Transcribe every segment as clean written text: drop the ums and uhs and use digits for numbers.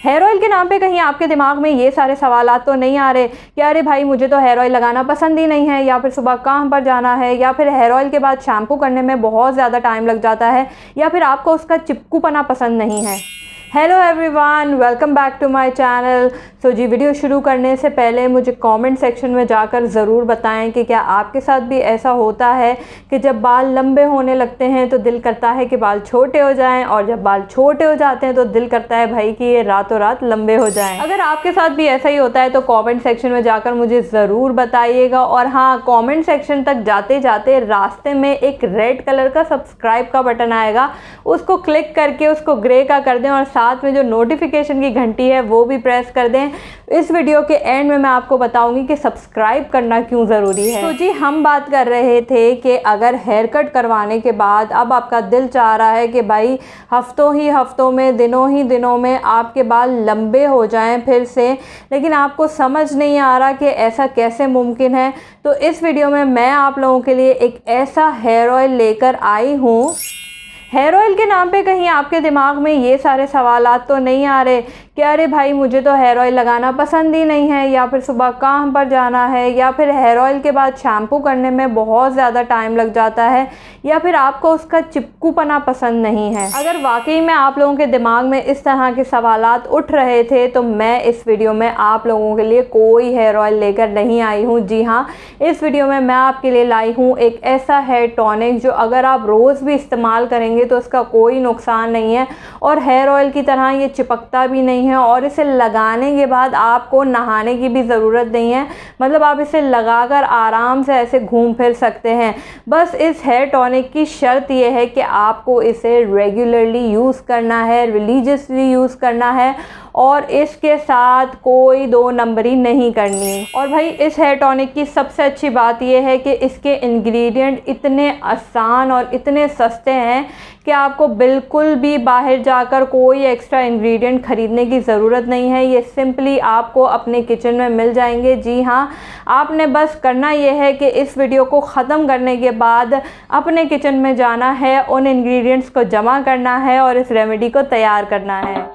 Hair oil के नाम पे कहीं आपके दिमाग में ये सारे सवालात तो नहीं आ रहे कि अरे भाई मुझे तो हेयर ऑयल लगाना पसंद ही नहीं है, या फिर सुबह काम पर जाना है, या फिर हेयर ऑयल के बाद शैम्पू करने में बहुत ज़्यादा टाइम लग जाता है, या फिर आपको उसका चिपकूपना पसंद नहीं है। Hello everyone, welcome back to my channel. So ji, video शुरू करने से पहले मुझे कमेंट सेक्शन में जाकर ज़रूर बताएं कि क्या आपके साथ भी ऐसा होता है कि जब बाल लंबे होने लगते हैं तो दिल करता है कि बाल छोटे हो जाएं, और जब बाल छोटे हो जाते हैं तो दिल करता है भाई कि ये रातों रात लंबे हो जाएं। अगर आपके साथ भी ऐसा ही होता है तो कमेंट सेक्शन में जाकर मुझे ज़रूर बताइएगा। और हाँ, कमेंट सेक्शन तक जाते जाते रास्ते में एक रेड कलर का सब्सक्राइब का बटन आएगा, उसको क्लिक करके उसको ग्रे का कर दें और साथ में जो नोटिफिकेशन की घंटी है वो भी प्रेस कर दें। इस वीडियो के एंड में मैं आपको बताऊंगी कि सब्सक्राइब करना क्यों ज़रूरी है। तो जी, हम बात कर रहे थे कि अगर हेयर कट करवाने के बाद अब आपका दिल चाह रहा है कि भाई हफ्तों में दिनों में आपके बाल लंबे हो जाएं फिर से, लेकिन आपको समझ नहीं आ रहा कि ऐसा कैसे मुमकिन है। तो इस वीडियो में मैं आप लोगों के लिए एक ऐसा हेयर ऑयल लेकर आई हूँ। हेयर ऑयल के नाम पे कहीं आपके दिमाग में ये सारे सवालात तो नहीं आ रहे कि अरे भाई मुझे तो हेयर ऑयल लगाना पसंद ही नहीं है, या फिर सुबह काम पर जाना है, या फिर हेयर ऑयल के बाद शैम्पू करने में बहुत ज़्यादा टाइम लग जाता है, या फिर आपको उसका चिपकूपना पसंद नहीं है। अगर वाकई में आप लोगों के दिमाग में इस तरह के सवालात उठ रहे थे तो मैं इस वीडियो में आप लोगों के लिए कोई हेयर ऑयल लेकर नहीं आई हूँ। जी हाँ, इस वीडियो में मैं आपके लिए लाई हूँ एक ऐसा हेयर टॉनिक जो अगर आप रोज़ भी इस्तेमाल करेंगे तो इसका कोई नुकसान नहीं है, और हेयर ऑयल की तरह ये चिपकता भी नहीं है, और इसे लगाने के बाद आपको नहाने की भी ज़रूरत नहीं है। मतलब आप इसे लगाकर आराम से ऐसे घूम फिर सकते हैं। बस इस हेयर टॉनिक की शर्त यह है कि आपको इसे रेगुलरली यूज़ करना है, रिलीजियसली यूज़ करना है, और इसके साथ कोई दो नंबरी नहीं करनी है। और भाई इस हेयर टॉनिक की सबसे अच्छी बात यह है कि इसके इंग्रेडिएंट इतने आसान और इतने सस्ते हैं कि आपको बिल्कुल भी बाहर जाकर कोई एक्स्ट्रा इंग्रेडिएंट ख़रीदने की ज़रूरत नहीं है। ये सिंपली आपको अपने किचन में मिल जाएंगे। जी हाँ, आपने बस करना ये है कि इस वीडियो को ख़त्म करने के बाद अपने किचन में जाना है, उन इंग्रेडिएंट्स को जमा करना है और इस रेमेडी को तैयार करना है।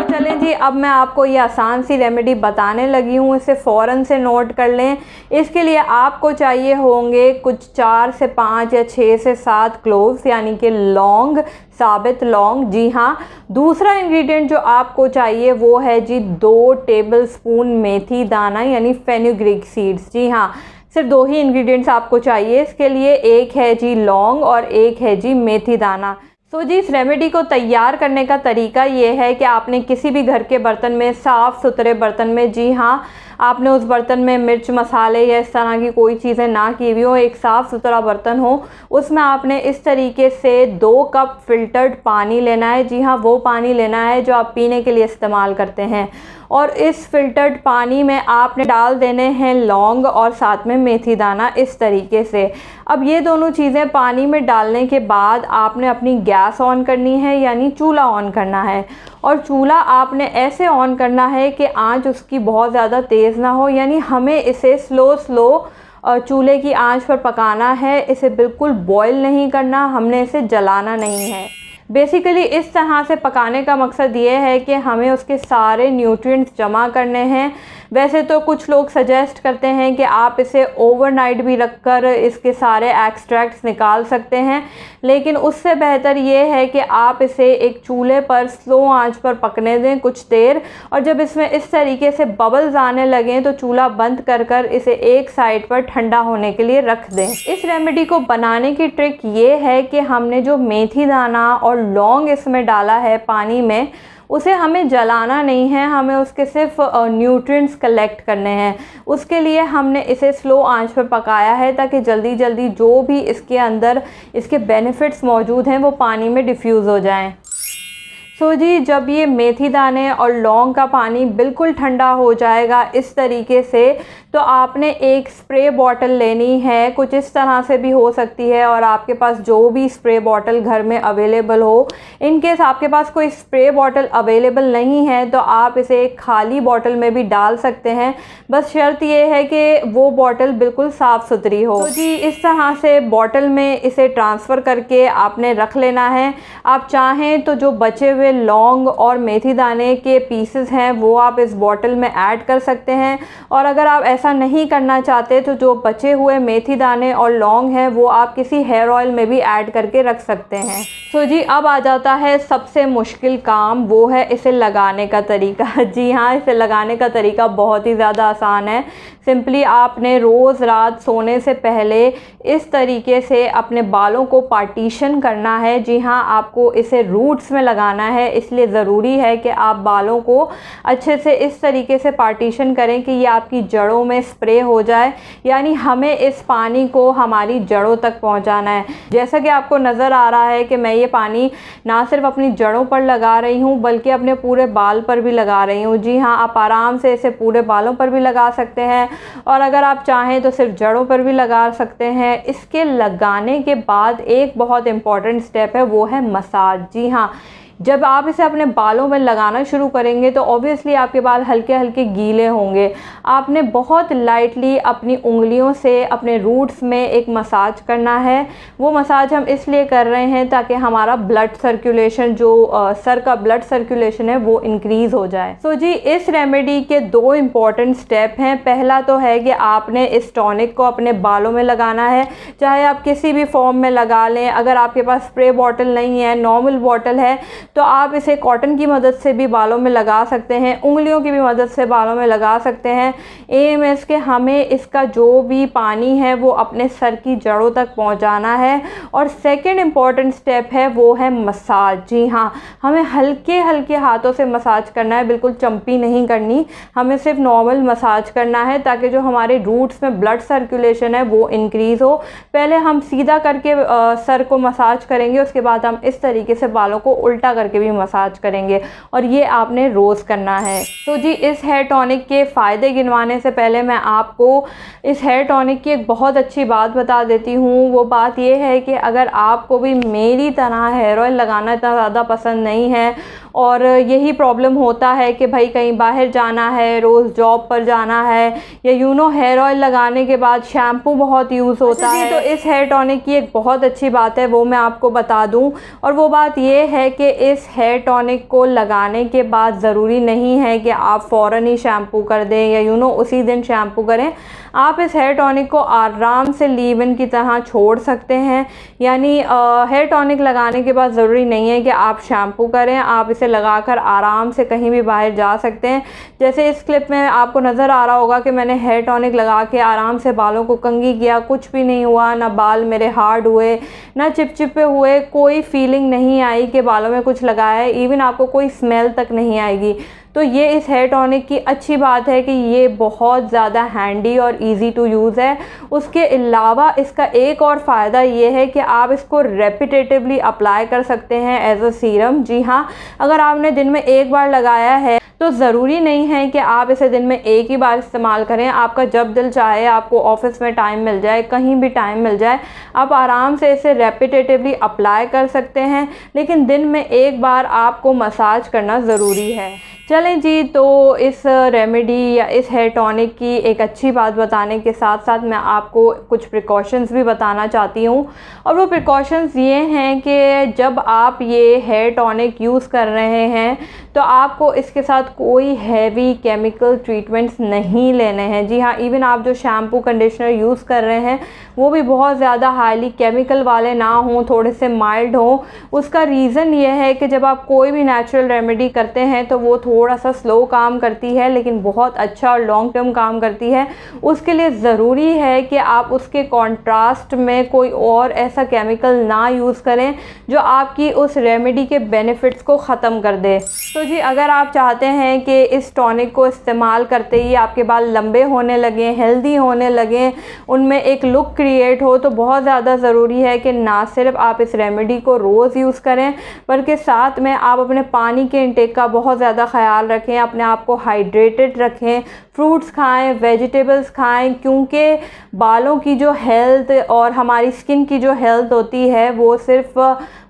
चलें जी, अब मैं आपको ये आसान सी रेमेडी बताने लगी हूँ, इसे फ़ौरन से नोट कर लें। इसके लिए आपको चाहिए होंगे कुछ 4 से 5 या 6 से 7 क्लोव्स, यानी कि लौंग, साबित लौंग। जी हाँ, दूसरा इंग्रेडिएंट जो आपको चाहिए वो है जी 2 टेबलस्पून मेथी दाना, यानी फेनुग्रीक सीड्स। जी हाँ, सिर्फ 2 ही इंग्रेडिएंट्स आपको चाहिए इसके लिए, एक है जी लौंग और एक है जी मेथी दाना। तो जी, इस रेमेडी को तैयार करने का तरीका ये है कि आपने किसी भी घर के बर्तन में, साफ़ सुथरे बर्तन में, जी हाँ, आपने उस बर्तन में मिर्च मसाले या इस तरह की कोई चीज़ें ना की हुई हो, एक साफ़ सुथरा बर्तन हो, उसमें आपने इस तरीके से 2 कप फ़िल्टर्ड पानी लेना है। जी हाँ, वो पानी लेना है जो आप पीने के लिए इस्तेमाल करते हैं, और इस फ़िल्टर्ड पानी में आपने डाल देने हैं लौंग और साथ में मेथी दाना, इस तरीके से। अब ये दोनों चीज़ें पानी में डालने के बाद आपने अपनी गैस ऑन करनी है, यानी चूल्हा ऑन करना है, और चूल्हा आपने ऐसे ऑन करना है कि आंच उसकी बहुत ज़्यादा तेज़ ना हो, यानी हमें इसे स्लो चूल्हे की आंच पर पकाना है। इसे बिल्कुल बॉईल नहीं करना, हमने इसे जलाना नहीं है। बेसिकली इस तरह से पकाने का मकसद ये है कि हमें उसके सारे न्यूट्रिएंट्स जमा करने हैं। वैसे तो कुछ लोग सजेस्ट करते हैं कि आप इसे ओवरनाइट भी रखकर इसके सारे एक्सट्रैक्ट्स निकाल सकते हैं, लेकिन उससे बेहतर ये है कि आप इसे एक चूल्हे पर स्लो आंच पर पकने दें कुछ देर, और जब इसमें इस तरीके से बबल्स आने लगें तो चूल्हा बंद कर इसे एक साइड पर ठंडा होने के लिए रख दें। इस रेमेडी को बनाने की ट्रिक ये है कि हमने जो मेथी दाना और लौंग इसमें डाला है पानी में, उसे हमें जलाना नहीं है, हमें उसके सिर्फ न्यूट्रिएंट्स कलेक्ट करने हैं। उसके लिए हमने इसे स्लो आंच पर पकाया है ताकि जल्दी जल्दी जो भी इसके अंदर इसके बेनिफिट्स मौजूद हैं वो पानी में डिफ्यूज़ हो जाएं। सो जी, जब ये मेथी दाने और लौंग का पानी बिल्कुल ठंडा हो जाएगा इस तरीके से, तो आपने एक स्प्रे बॉटल लेनी है, कुछ इस तरह से भी हो सकती है, और आपके पास जो भी स्प्रे बॉटल घर में अवेलेबल हो। इन केस आपके पास कोई स्प्रे बॉटल अवेलेबल नहीं है तो आप इसे एक खाली बॉटल में भी डाल सकते हैं, बस शर्त ये है कि वो बॉटल बिल्कुल साफ़ सुथरी हो। तो जी इस तरह से बॉटल में इसे ट्रांसफ़र करके आपने रख लेना है। आप चाहें तो जो बचे हुए लौंग और मेथी दाने के पीसेस हैं वो आप इस बॉटल में ऐड कर सकते हैं, और अगर आप ऐसा नहीं करना चाहते तो जो बचे हुए मेथी दाने और लौंग हैं वो आप किसी हेयर ऑयल में भी ऐड करके रख सकते हैं। तो जी अब आ जाता है सबसे मुश्किल काम, वो है इसे लगाने का तरीका। जी हाँ, इसे लगाने का तरीका बहुत ही ज़्यादा आसान है। सिंपली आपने रोज़ रात सोने से पहले इस तरीके से अपने बालों को पार्टीशन करना है। जी हाँ, आपको इसे रूट्स में लगाना है, इसलिए ज़रूरी है कि आप बालों को अच्छे से इस तरीके से पार्टीशन करें कि ये आपकी जड़ों में स्प्रे हो जाए, यानी हमें इस पानी को हमारी जड़ों तक पहुंचाना है। जैसा कि आपको नज़र आ रहा है कि मैं ये पानी ना सिर्फ अपनी जड़ों पर लगा रही हूँ बल्कि अपने पूरे बाल पर भी लगा रही हूँ। जी हाँ, आप आराम से इसे पूरे बालों पर भी लगा सकते हैं, और अगर आप चाहें तो सिर्फ जड़ों पर भी लगा सकते हैं। इसके लगाने के बाद एक बहुत इम्पॉर्टेंट स्टेप है, वो है मसाज। जी हाँ, जब आप इसे अपने बालों में लगाना शुरू करेंगे तो ऑब्वियसली आपके बाल हल्के हल्के गीले होंगे। आपने बहुत लाइटली अपनी उंगलियों से अपने रूट्स में एक मसाज करना है। वो मसाज हम इसलिए कर रहे हैं ताकि हमारा ब्लड सर्कुलेशन, जो सर का ब्लड सर्कुलेशन है, वो इंक्रीज़ हो जाए। तो जी इस रेमेडी के दो इम्पॉर्टेंट स्टेप हैं। पहला तो है कि आपने इस टॉनिक को अपने बालों में लगाना है, चाहे आप किसी भी फॉर्म में लगा लें। अगर आपके पास स्प्रे बॉटल नहीं है, नॉर्मल बॉटल है, तो आप इसे कॉटन की मदद से भी बालों में लगा सकते हैं, उंगलियों की भी मदद से बालों में लगा सकते हैं। एम एस के हमें इसका जो भी पानी है वो अपने सर की जड़ों तक पहुंचाना है। और सेकंड इम्पॉर्टेंट स्टेप है वो है मसाज। जी हाँ, हमें हल्के हल्के हाथों से मसाज करना है, बिल्कुल चंपी नहीं करनी, हमें सिर्फ नॉर्मल मसाज करना है ताकि जो हमारे रूट्स में ब्लड सर्कुलेशन है वो इंक्रीज़ हो। पहले हम सीधा करके सर को मसाज करेंगे, उसके बाद हम इस तरीके से बालों को उल्टा करके भी मसाज करेंगे, और ये आपने रोज़ करना है। तो जी इस हेयर टॉनिक के फ़ायदे गिनवाने से पहले मैं आपको इस हेयर टॉनिक की एक बहुत अच्छी बात बता देती हूँ। वो बात ये है कि अगर आपको भी मेरी तरह हेयर ऑयल लगाना इतना ज़्यादा पसंद नहीं है और यही प्रॉब्लम होता है कि भाई कहीं बाहर जाना है, रोज़ जॉब पर जाना है, या हेयर ऑयल लगाने के बाद शैम्पू बहुत यूज़ होता है, तो इस हेयर टॉनिक की एक बहुत अच्छी बात है, वो मैं आपको बता दूं। और वो बात ये है कि इस हेयर टॉनिक को लगाने के बाद ज़रूरी नहीं है कि आप फ़ौरन ही शैम्पू कर दें या उसी दिन शैम्पू करें। आप इस हेयर टॉनिक को आराम से लीव इन की तरह छोड़ सकते हैं, यानी हेयर टॉनिक लगाने के बाद ज़रूरी नहीं है कि आप शैम्पू करें, आप इसे लगाकर आराम से कहीं भी बाहर जा सकते हैं। जैसे इस क्लिप में आपको नज़र आ रहा होगा कि मैंने हेयर टॉनिक लगा के आराम से बालों को कंघी किया, कुछ भी नहीं हुआ, ना बाल मेरे हार्ड हुए, ना चिपचिपे हुए, कोई फीलिंग नहीं आई कि बालों में कुछ लगाया है, इवन आपको कोई स्मेल तक नहीं आएगी। तो ये इस हेयर टॉनिक की अच्छी बात है कि ये बहुत ज़्यादा हैंडी और इजी टू यूज़ है। उसके अलावा इसका एक और फ़ायदा ये है कि आप इसको रेपिटेटिवली अप्लाई कर सकते हैं एज अ सीरम। जी हाँ, अगर आपने दिन में एक बार लगाया है तो ज़रूरी नहीं है कि आप इसे दिन में एक ही बार इस्तेमाल करें। आपका जब दिल चाहे, आपको ऑफिस में टाइम मिल जाए, कहीं भी टाइम मिल जाए, आप आराम से इसे रेपिटेटिवली अप्लाई कर सकते हैं, लेकिन दिन में एक बार आपको मसाज करना ज़रूरी है। चलें जी, तो इस रेमेडी या इस हेयर टॉनिक की एक अच्छी बात बताने के साथ साथ मैं आपको कुछ प्रिकॉशंस भी बताना चाहती हूँ। और वो प्रिकॉशंस ये हैं कि जब आप ये हेयर टॉनिक यूज़ कर रहे हैं तो आपको इसके साथ कोई हैवी केमिकल ट्रीटमेंट्स नहीं लेने हैं। जी हाँ, इवन आप जो शैम्पू कंडीशनर यूज़ कर रहे हैं वो भी बहुत ज़्यादा हाईली केमिकल वाले ना हों, थोड़े से माइल्ड हों। उसका रीज़न ये है कि जब आप कोई भी नेचुरल रेमेडी करते हैं तो वो थोड़ा सा स्लो काम करती है, लेकिन बहुत अच्छा और लॉन्ग टर्म काम करती है। उसके लिए ज़रूरी है कि आप उसके कॉन्ट्रास्ट में कोई और ऐसा केमिकल ना यूज़ करें जो आपकी उस रेमेडी के बेनिफिट्स को ख़त्म कर दे। तो जी अगर आप चाहते हैं कि इस टॉनिक को इस्तेमाल करते ही आपके बाल लंबे होने लगें, हेल्दी होने लगें, उनमें एक लुक क्रिएट हो, तो बहुत ज़्यादा ज़रूरी है कि ना सिर्फ आप इस रेमेडी को रोज़ यूज़ करें बल्कि साथ में आप अपने पानी के इंटेक का बहुत ज़्यादा ख्याल ख्याल रखें, अपने आप को हाइड्रेटेड रखें, फ्रूट्स खाएं, वेजिटेबल्स खाएं, क्योंकि बालों की जो हेल्थ और हमारी स्किन की जो हेल्थ होती है वो सिर्फ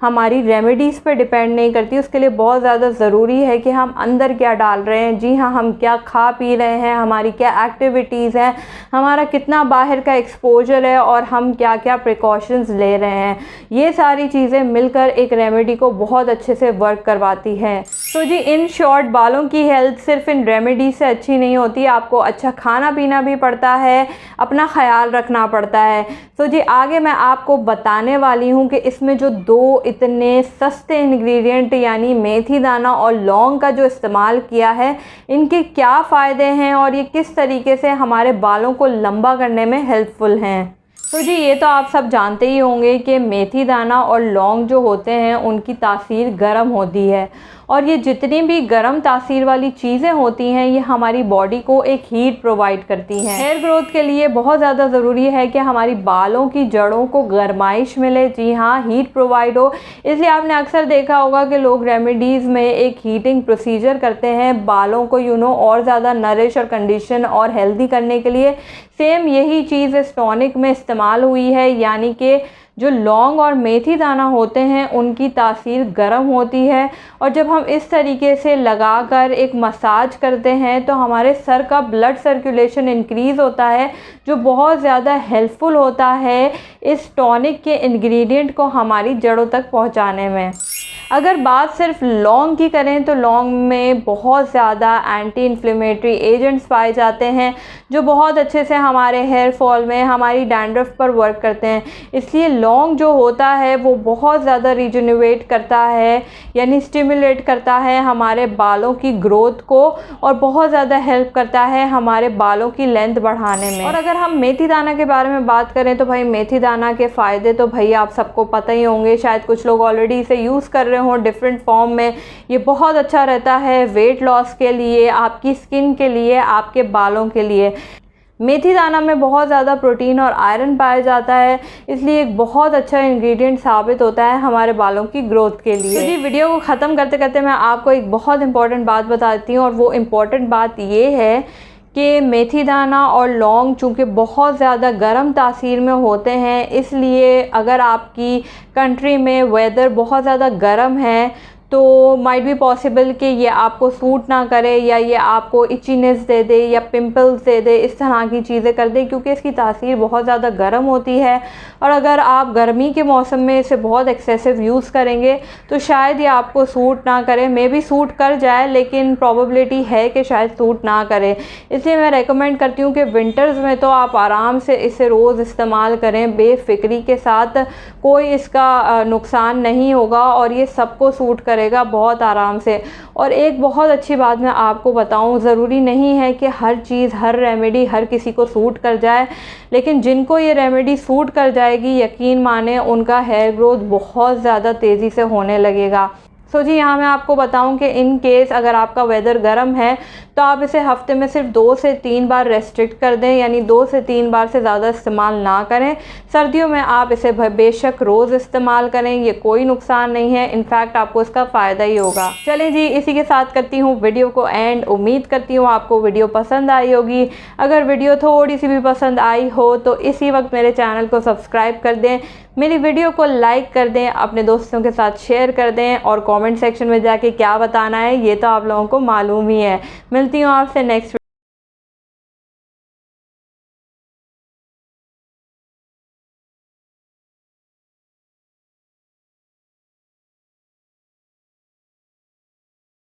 हमारी रेमेडीज़ पे डिपेंड नहीं करती। उसके लिए बहुत ज़्यादा ज़रूरी है कि हम अंदर क्या डाल रहे हैं, जी हाँ, हम क्या खा पी रहे हैं, हमारी क्या एक्टिविटीज़ हैं, हमारा कितना बाहर का एक्सपोजर है और हम क्या क्या प्रिकॉशंस ले रहे हैं। ये सारी चीज़ें मिलकर एक रेमेडी को बहुत अच्छे से वर्क करवाती है। तो जी इन शॉर्ट बालों की हेल्थ सिर्फ इन रेमेडी से अच्छी नहीं होती, आपको अच्छा खाना पीना भी पड़ता है, अपना ख्याल रखना पड़ता है। तो जी आगे मैं आपको बताने वाली हूँ कि इसमें जो 2 इतने सस्ते इंग्रेडिएंट यानी मेथी दाना और लौंग का जो इस्तेमाल किया है, इनके क्या फ़ायदे हैं और ये किस तरीके से हमारे बालों को लंबा करने में हेल्पफुल हैं। तो जी ये तो आप सब जानते ही होंगे कि मेथी दाना और लौंग जो होते हैं उनकी तासीर गर्म होती है, और ये जितनी भी गर्म तासीर वाली चीज़ें होती हैं ये हमारी बॉडी को एक हीट प्रोवाइड करती हैं। हेयर ग्रोथ के लिए बहुत ज़्यादा ज़रूरी है कि हमारी बालों की जड़ों को गर्माइश मिले, जी हाँ, हीट प्रोवाइड हो। इसलिए आपने अक्सर देखा होगा कि लोग रेमेडीज़ में एक हीटिंग प्रोसीजर करते हैं बालों को और ज़्यादा नरिश और कंडीशन और हेल्दी करने के लिए। सेम यही चीज़ इस टॉनिक में इस्तेमाल हुई है, यानी कि जो लौंग और मेथी दाना होते हैं उनकी तासीर गर्म होती है, और जब हम इस तरीके से लगाकर एक मसाज करते हैं तो हमारे सर का ब्लड सर्कुलेशन इंक्रीज़ होता है, जो बहुत ज़्यादा हेल्पफुल होता है इस टॉनिक के इंग्रेडिएंट को हमारी जड़ों तक पहुंचाने में। अगर बात सिर्फ लौंग की करें तो लौंग में बहुत ज़्यादा एंटी इन्फ्लेमेटरी एजेंट्स पाए जाते हैं जो बहुत अच्छे से हमारे हेयर फॉल में, हमारी डैंड्रफ पर वर्क करते हैं। इसलिए लौंग जो होता है वो बहुत ज़्यादा रिजुनवेट करता है, यानी स्टिमुलेट करता है हमारे बालों की ग्रोथ को, और बहुत ज़्यादा हेल्प करता है हमारे बालों की लेंथ बढ़ाने में। और अगर हम मेथी दाना के बारे में बात करें तो भाई मेथी दाना के फ़ायदे तो भाई आप सबको पता ही होंगे, शायद कुछ लोग ऑलरेडी इसे यूज़ कर रहे हो डिफरेंट फॉर्म में। ये बहुत अच्छा रहता है वेट लॉस के लिए, आपकी स्किन के लिए, आपके बालों के लिए। मेथी दाना में बहुत ज़्यादा प्रोटीन और आयरन पाया जाता है, इसलिए एक बहुत अच्छा इंग्रेडिएंट साबित होता है हमारे बालों की ग्रोथ के लिए। तो जी वीडियो को ख़त्म करते करते मैं आपको एक बहुत इंपॉर्टेंट बात बताती हूँ, और वो इम्पॉर्टेंट बात ये है कि मेथी दाना और लौंग चूँकि बहुत ज़्यादा गर्म तासीर में होते हैं, इसलिए अगर आपकी कंट्री में वेदर बहुत ज़्यादा गर्म है तो माइट बी पॉसिबल कि ये आपको सूट ना करे, या ये आपको इचीनेस दे दे या पिंपल्स दे दे, इस तरह की चीज़ें कर दे, क्योंकि इसकी तासीर बहुत ज़्यादा गर्म होती है। और अगर आप गर्मी के मौसम में इसे बहुत एक्सेसिव यूज़ करेंगे तो शायद ये आपको सूट ना करे, मे बी सूट कर जाए लेकिन प्रोबेबिलिटी है कि शायद सूट ना करे। इसलिए मैं रेकमेंड करती हूँ कि विंटर्स में तो आप आराम से इसे रोज़ इस्तेमाल करें बेफिक्री के साथ, कोई इसका नुकसान नहीं होगा और ये सबको सूट करेगा बहुत आराम से। और एक बहुत अच्छी बात मैं आपको बताऊं, ज़रूरी नहीं है कि हर चीज़, हर रेमेडी हर किसी को सूट कर जाए, लेकिन जिनको ये रेमेडी सूट कर जाएगी यकीन माने उनका हेयर ग्रोथ बहुत ज़्यादा तेज़ी से होने लगेगा। सो जी यहाँ मैं आपको बताऊं कि इन केस अगर आपका वेदर गर्म है तो आप इसे हफ्ते में सिर्फ 2 से 3 बार रेस्ट्रिक्ट कर दें, यानी 2 से 3 बार से ज़्यादा इस्तेमाल ना करें। सर्दियों में आप इसे बेशक रोज़ इस्तेमाल करें, ये कोई नुकसान नहीं है, इनफैक्ट आपको इसका फ़ायदा ही होगा। चलें जी इसी के साथ करती हूँ वीडियो को एंड। उम्मीद करती हूँ आपको वीडियो पसंद आई होगी। अगर वीडियो थोड़ी सी भी पसंद आई हो तो इसी वक्त मेरे चैनल को सब्सक्राइब कर दें, मेरी वीडियो को लाइक कर दें, अपने दोस्तों के साथ शेयर कर दें, और कमेंट सेक्शन में जाके क्या बताना है ये तो आप लोगों को मालूम ही है। मिलती हूँ आपसे नेक्स्ट